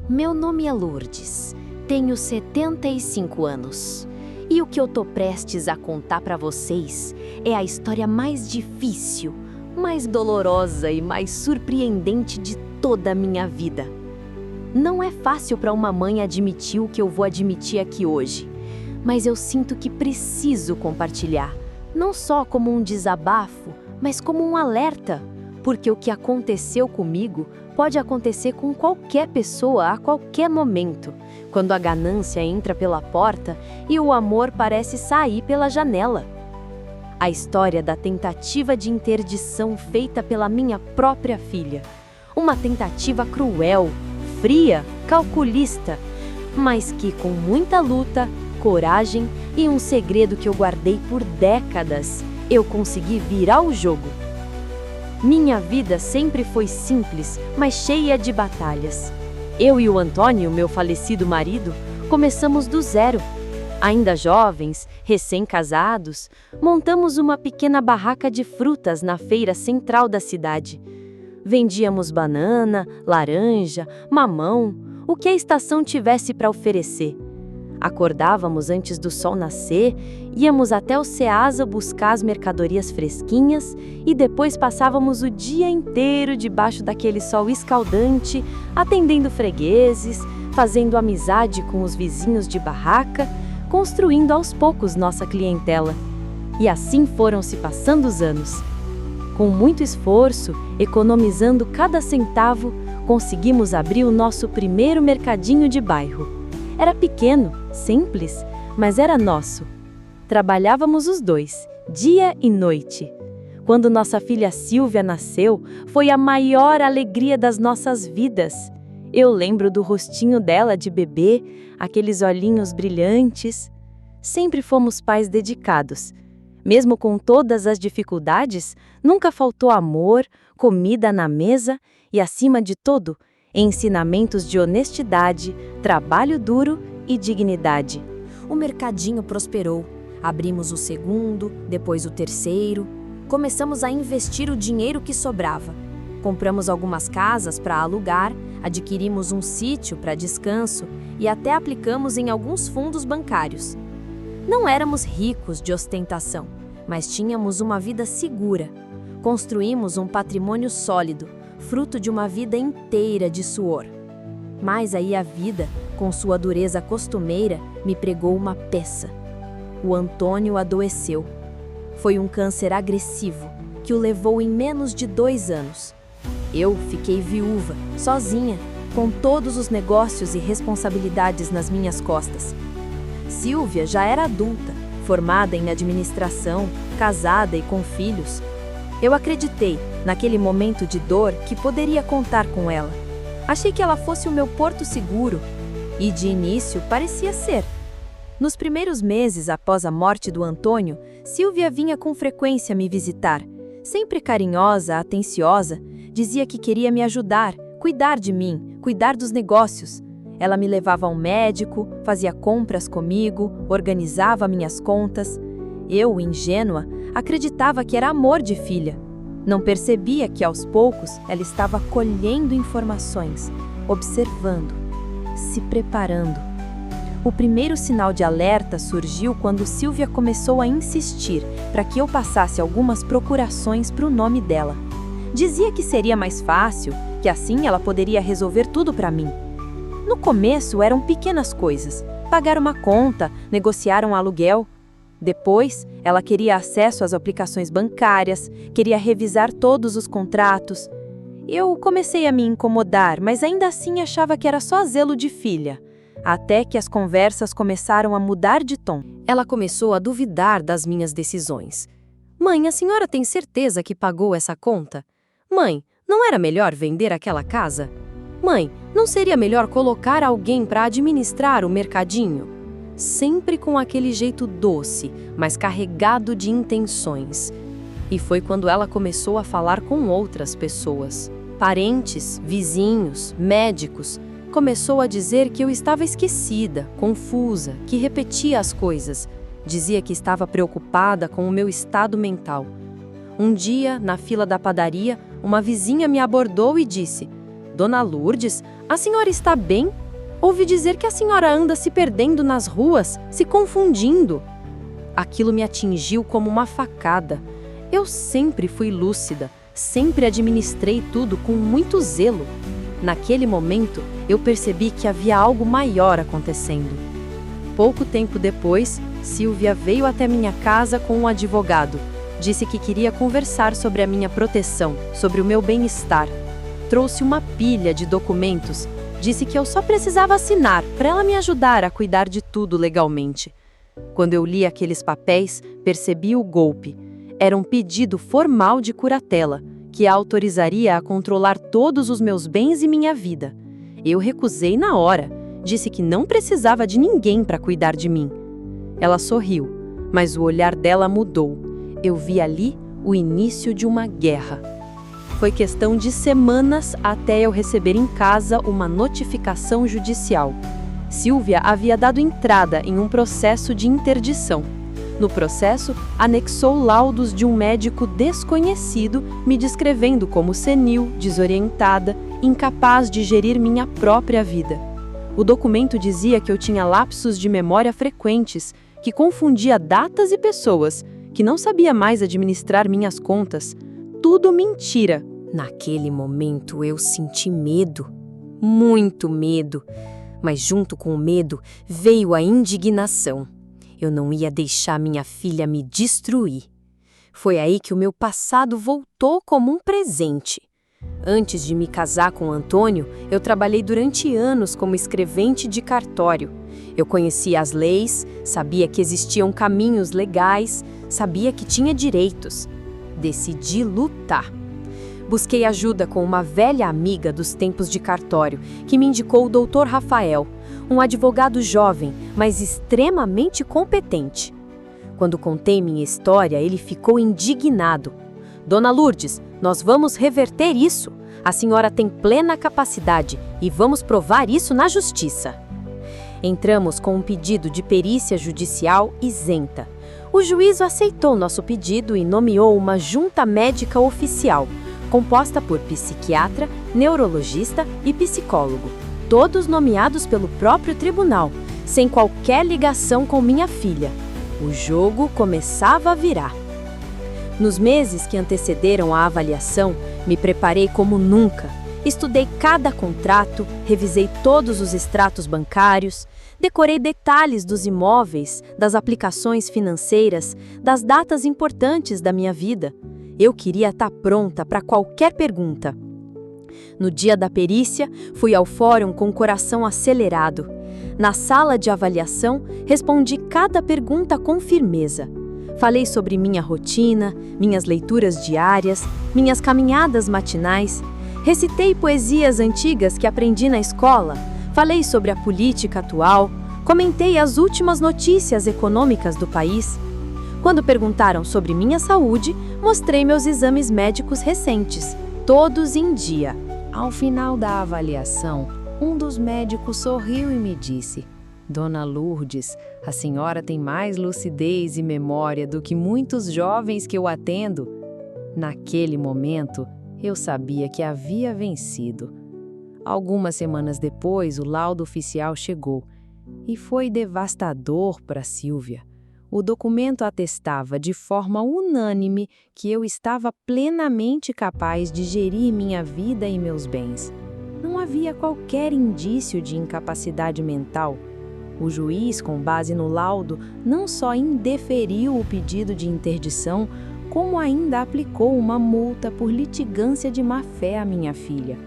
Meu nome é Lourdes, tenho 75 anos. E o que eu tô prestes a contar para vocês é a história mais difícil, mais dolorosa e mais surpreendente de toda a minha vida. Não é fácil para uma mãe admitir o que eu vou admitir aqui hoje, mas eu sinto que preciso compartilhar, não só como um desabafo, mas como um alerta, porque o que aconteceu comigo pode acontecer com qualquer pessoa a qualquer momento, quando a ganância entra pela porta e o amor parece sair pela janela. A história da tentativa de interdição feita pela minha própria filha. Uma tentativa cruel, fria, calculista, mas que com muita luta, coragem e um segredo que eu guardei por décadas, eu consegui virar o jogo. Minha vida sempre foi simples, mas cheia de batalhas. Eu e o Antônio, meu falecido marido, começamos do zero. Ainda jovens, recém-casados, montamos uma pequena barraca de frutas na feira central da cidade. Vendíamos banana, laranja, mamão, o que a estação tivesse para oferecer. Acordávamos antes do sol nascer, íamos até o Ceasa buscar as mercadorias fresquinhas e depois passávamos o dia inteiro debaixo daquele sol escaldante, atendendo fregueses, fazendo amizade com os vizinhos de barraca, construindo aos poucos nossa clientela. E assim foram se passando os anos. Com muito esforço, economizando cada centavo, conseguimos abrir o nosso primeiro mercadinho de bairro. Era pequeno, simples, mas era nosso. Trabalhávamos os dois, dia e noite. Quando nossa filha Silvia nasceu, foi a maior alegria das nossas vidas. Eu lembro do rostinho dela de bebê, aqueles olhinhos brilhantes. Sempre fomos pais dedicados. Mesmo com todas as dificuldades, nunca faltou amor, comida na mesa e, acima de tudo, ensinamentos de honestidade, trabalho duro e dignidade. O mercadinho prosperou. Abrimos o segundo, depois o terceiro. Começamos a investir o dinheiro que sobrava. Compramos algumas casas para alugar, adquirimos um sítio para descanso e até aplicamos em alguns fundos bancários. Não éramos ricos de ostentação, mas tínhamos uma vida segura. Construímos um patrimônio sólido, fruto de uma vida inteira de suor. Mas aí a vida, com sua dureza costumeira, me pregou uma peça. O Antônio adoeceu. Foi um câncer agressivo, que o levou em menos de 2 anos. Eu fiquei viúva, sozinha, com todos os negócios e responsabilidades nas minhas costas. Silvia já era adulta, formada em administração, casada e com filhos. Eu acreditei, naquele momento de dor, que poderia contar com ela. Achei que ela fosse o meu porto seguro. E de início parecia ser. Nos primeiros meses após a morte do Antônio, Silvia vinha com frequência me visitar. Sempre carinhosa, atenciosa, dizia que queria me ajudar, cuidar de mim, cuidar dos negócios. Ela me levava ao médico, fazia compras comigo, organizava minhas contas. Eu, ingênua, acreditava que era amor de filha. Não percebia que, aos poucos, ela estava colhendo informações, observando, se preparando. O primeiro sinal de alerta surgiu quando Silvia começou a insistir para que eu passasse algumas procurações para o nome dela. Dizia que seria mais fácil, que assim ela poderia resolver tudo para mim. No começo eram pequenas coisas, pagar uma conta, negociar um aluguel. Depois, ela queria acesso às aplicações bancárias, queria revisar todos os contratos. Eu comecei a me incomodar, mas ainda assim achava que era só zelo de filha. Até que as conversas começaram a mudar de tom. Ela começou a duvidar das minhas decisões. Mãe, a senhora tem certeza que pagou essa conta? Mãe, não era melhor vender aquela casa? Mãe, não seria melhor colocar alguém para administrar o mercadinho? Sempre com aquele jeito doce, mas carregado de intenções. E foi quando ela começou a falar com outras pessoas. Parentes, vizinhos, médicos. Começou a dizer que eu estava esquecida, confusa, que repetia as coisas. Dizia que estava preocupada com o meu estado mental. Um dia, na fila da padaria, uma vizinha me abordou e disse: Dona Lourdes, a senhora está bem? Ouvi dizer que a senhora anda se perdendo nas ruas, se confundindo. Aquilo me atingiu como uma facada. Eu sempre fui lúcida, sempre administrei tudo com muito zelo. Naquele momento, eu percebi que havia algo maior acontecendo. Pouco tempo depois, Silvia veio até minha casa com um advogado. Disse que queria conversar sobre a minha proteção, sobre o meu bem-estar. Trouxe uma pilha de documentos. Disse que eu só precisava assinar para ela me ajudar a cuidar de tudo legalmente. Quando eu li aqueles papéis, percebi o golpe. Era um pedido formal de curatela, que a autorizaria a controlar todos os meus bens e minha vida. Eu recusei na hora. Disse que não precisava de ninguém para cuidar de mim. Ela sorriu, mas o olhar dela mudou. Eu vi ali o início de uma guerra. Foi questão de semanas até eu receber em casa uma notificação judicial. Silvia havia dado entrada em um processo de interdição. No processo, anexou laudos de um médico desconhecido, me descrevendo como senil, desorientada, incapaz de gerir minha própria vida. O documento dizia que eu tinha lapsos de memória frequentes, que confundia datas e pessoas, que não sabia mais administrar minhas contas. Tudo mentira. Naquele momento eu senti medo, muito medo. Mas junto com o medo veio a indignação. Eu não ia deixar minha filha me destruir. Foi aí que o meu passado voltou como um presente. Antes de me casar com Antônio, eu trabalhei durante anos como escrevente de cartório. Eu conhecia as leis, sabia que existiam caminhos legais, sabia que tinha direitos. Decidi lutar. Busquei ajuda com uma velha amiga dos tempos de cartório, que me indicou o Dr. Rafael, um advogado jovem, mas extremamente competente. Quando contei minha história, ele ficou indignado. Dona Lourdes, nós vamos reverter isso. A senhora tem plena capacidade e vamos provar isso na justiça. Entramos com um pedido de perícia judicial isenta. O juízo aceitou nosso pedido e nomeou uma junta médica oficial, composta por psiquiatra, neurologista e psicólogo, todos nomeados pelo próprio tribunal, sem qualquer ligação com minha filha. O jogo começava a virar. Nos meses que antecederam a avaliação, me preparei como nunca. Estudei cada contrato, revisei todos os extratos bancários, decorei detalhes dos imóveis, das aplicações financeiras, das datas importantes da minha vida. Eu queria estar pronta para qualquer pergunta. No dia da perícia, fui ao fórum com o coração acelerado. Na sala de avaliação, respondi cada pergunta com firmeza. Falei sobre minha rotina, minhas leituras diárias, minhas caminhadas matinais. Recitei poesias antigas que aprendi na escola. Falei sobre a política atual. Comentei as últimas notícias econômicas do país. Quando perguntaram sobre minha saúde, mostrei meus exames médicos recentes, todos em dia. Ao final da avaliação, um dos médicos sorriu e me disse: Dona Lourdes, a senhora tem mais lucidez e memória do que muitos jovens que eu atendo. Naquele momento, eu sabia que havia vencido. Algumas semanas depois, o laudo oficial chegou e foi devastador para Silvia. O documento atestava de forma unânime que eu estava plenamente capaz de gerir minha vida e meus bens. Não havia qualquer indício de incapacidade mental. O juiz, com base no laudo, não só indeferiu o pedido de interdição, como ainda aplicou uma multa por litigância de má-fé à minha filha.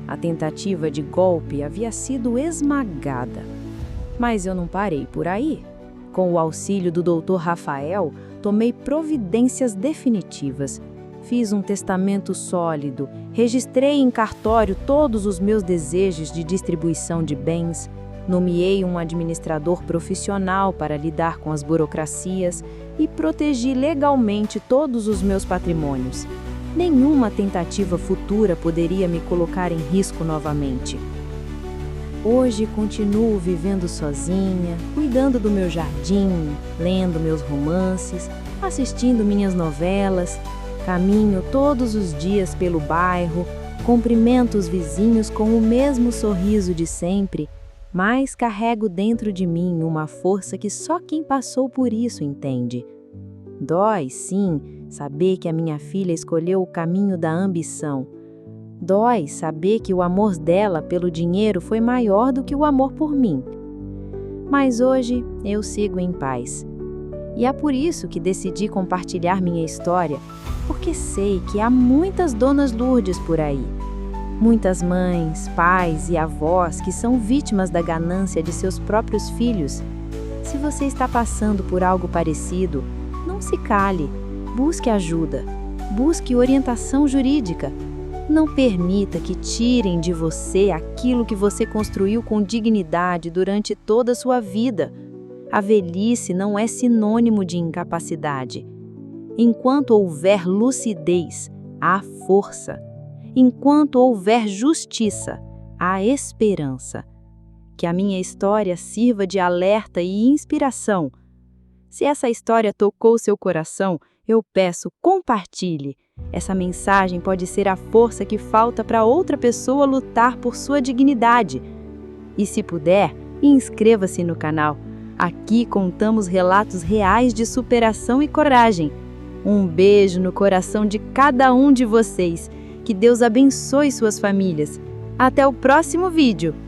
A tentativa de golpe havia sido esmagada. Mas eu não parei por aí. Com o auxílio do Dr. Rafael, tomei providências definitivas. Fiz um testamento sólido, registrei em cartório todos os meus desejos de distribuição de bens, nomeei um administrador profissional para lidar com as burocracias e protegi legalmente todos os meus patrimônios. Nenhuma tentativa futura poderia me colocar em risco novamente. Hoje continuo vivendo sozinha, cuidando do meu jardim, lendo meus romances, assistindo minhas novelas. Caminho todos os dias pelo bairro, Cumprimento os vizinhos com o mesmo sorriso de sempre, mas carrego dentro de mim uma força que só quem passou por isso entende. Dói, sim, saber que a minha filha escolheu o caminho da ambição. Dói saber que o amor dela pelo dinheiro foi maior do que o amor por mim. Mas hoje eu sigo em paz. E é por isso que decidi compartilhar minha história, porque sei que há muitas donas Lourdes por aí. Muitas mães, pais e avós que são vítimas da ganância de seus próprios filhos. Se você está passando por algo parecido, não se cale, busque ajuda, busque orientação jurídica. Não permita que tirem de você aquilo que você construiu com dignidade durante toda a sua vida. A velhice não é sinônimo de incapacidade. Enquanto houver lucidez, há força. Enquanto houver justiça, há esperança. Que a minha história sirva de alerta e inspiração. Se essa história tocou seu coração, eu peço, compartilhe. Essa mensagem pode ser a força que falta para outra pessoa lutar por sua dignidade. E se puder, inscreva-se no canal. Aqui contamos relatos reais de superação e coragem. Um beijo no coração de cada um de vocês. Que Deus abençoe suas famílias. Até o próximo vídeo!